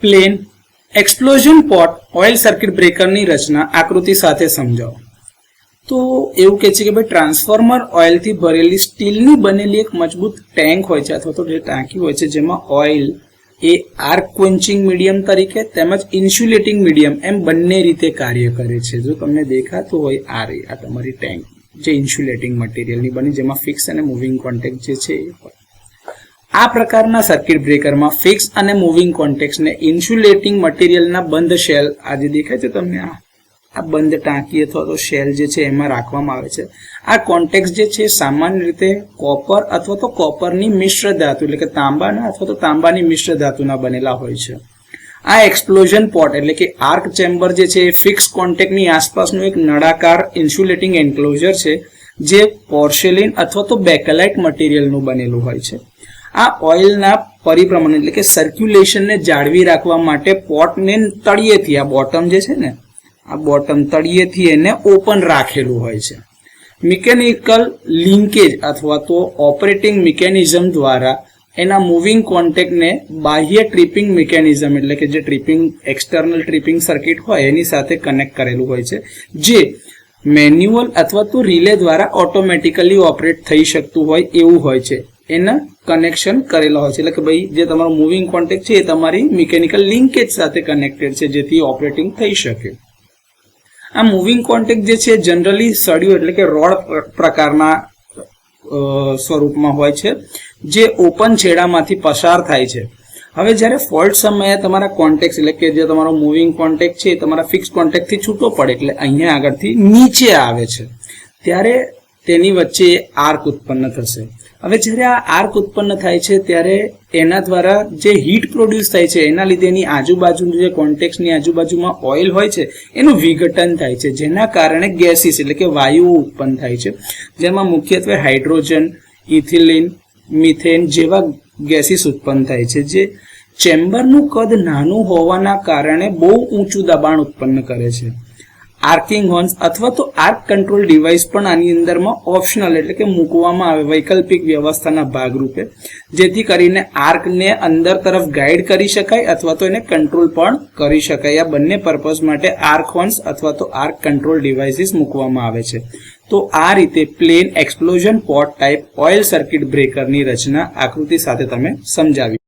Plane explosion pot oil circuit બ્રેકરની રચના આકૃતિ સાથે સમજાવો. તો એવું કહે છે કે ભાઈ ટ્રાન્સફોર્મર ઓઇલથી ભરેલી સ્ટીલની બનેલી એક મજબૂત ટેન્ક હોય છે અથવા તો જે ટાંકી હોય છે જેમાં ઓઇલ એ આર્ક ક્વન્ચિંગ મીડિયમ તરીકે તેમજ ઇન્સ્યુલેટિંગ મીડિયમ એમ બંને રીતે કાર્ય કરે છે. જો તમને દેખાતું હોય આ તમારી ટેન્ક જે ઇન્સ્યુલેટિંગ મટીરિયલની બની જેમાં ફિક્સ અને મૂવિંગ કોન્ટેક્ટ જે છે એ હોય. આ પ્રકારના સર્કિટ બ્રેકરમાં ફિક્સ અને મૂવિંગ કોન્ટેક્ટ્સને ઇન્સ્યુલેટિંગ મટીરિયલના બંધ શેલ આજે દેખાય છે તમને આ બંધ ટાંકી અથવા તો શેલ જે છે એમાં રાખવામાં આવે છે. આ કોન્ટેક્ટ જે છે સામાન્ય રીતે કોપર અથવા તો કોપરની મિશ્ર ધાતુ એટલે કે તાંબાના અથવા તો તાંબાની મિશ્ર ધાતુના બનેલા હોય છે. આ એક્સપ્લોઝન પોટ એટલે કે આર્ક ચેમ્બર જે છે એ ફિક્સ કોન્ટેક્ટની આસપાસનું એક નળાકાર ઇન્સ્યુલેટિંગ એન્ક્લોઝર છે જે પોર્સેલિન અથવા તો બેકેલાઇટ મટીરિયલનું બનેલું હોય છે. આ ઓઇલના પરિભ્રમણ એટલે કે સર્ક્યુલેશનને જાળવી રાખવા માટે પોટને તળિયેથી આ બોટમ જે છે ને આ બોટમ તળિયેથી એને ઓપન રાખેલું હોય છે. મિકેનિકલ લિંકેજ અથવા તો ઓપરેટિંગ મિકેનિઝમ દ્વારા એના મૂવિંગ કોન્ટેક્ટને બાહ્ય ટ્રિપિંગ મિકેનિઝમ એટલે કે જે ટ્રિપિંગ એક્સટર્નલ ટ્રિપિંગ સર્કિટ હોય એની સાથે કનેક્ટ કરેલું હોય છે જે મેન્યુઅલ અથવા તો રિલે દ્વારા ઓટોમેટિકલી ઓપરેટ થઈ શકતું હોય એવું હોય છે. એના કનેક્શન કરેલા હોય છે એટલે કે ભાઈ જે તમારો મૂવિંગ કોન્ટેક્ટ છે એ તમારી મિકેનિકલ લિંકેજ સાથે કનેક્ટેડ છે જેથી ઓપરેટિંગ થઈ શકે. આ મૂવિંગ કોન્ટેક્ટ જે છે જનરલી સળિયો એટલે કે રોડ પ્રકારના સ્વરૂપમાં હોય છે જે ઓપન છેડામાંથી પસાર થાય છે. હવે જ્યારે ફોલ્ટ સમયે તમારા કોન્ટેક્ટ એટલે કે જે તમારો મૂવિંગ કોન્ટેક્ટ છે એ તમારા ફિક્સ કોન્ટેક્ટથી છૂટો પડે એટલે અહીંયા આગળથી નીચે આવે છે ત્યારે તેની વચ્ચે આર્ક ઉત્પન્ન થશે. હવે જ્યારે આ આર્ક ઉત્પન્ન થાય છે ત્યારે એના દ્વારા જે હીટ પ્રોડ્યુસ થાય છે એના લીધે એની આજુબાજુનું જે કોન્ટેક્ટની આજુબાજુમાં ઓઇલ હોય છે એનું વિઘટન થાય છે જેના કારણે ગેસીસ એટલે કે વાયુઓ ઉત્પન્ન થાય છે જેમાં મુખ્યત્વે હાઇડ્રોજન, ઇથિલિન, મિથેન જેવા ગેસીસ ઉત્પન્ન થાય છે જે ચેમ્બરનું કદ નાનું હોવાના કારણે બહુ ઊંચું દબાણ ઉત્પન્ન કરે છે. આર્કિંગ હોર્ન્સ અથવા તો આર્ક કંટ્રોલ ડિવાઇસ પણ આની અંદરમાં ઓપ્શનલ એટલે કે મૂકવામાં આવે વૈકલ્પિક વ્યવસ્થાના ભાગરૂપે જેથી કરીને આર્કને અંદર તરફ ગાઈડ કરી શકાય અથવા તો એને કંટ્રોલ પણ કરી શકાય. આ બંને પર્પઝ માટે આર્ક હોર્ન્સ અથવા તો આર્ક કંટ્રોલ ડિવાઇસીસ મૂકવામાં આવે છે. તો આ રીતે plain explosion pot type oil circuit બ્રેકરની રચના આકૃતિ સાથે તમે સમજાવી.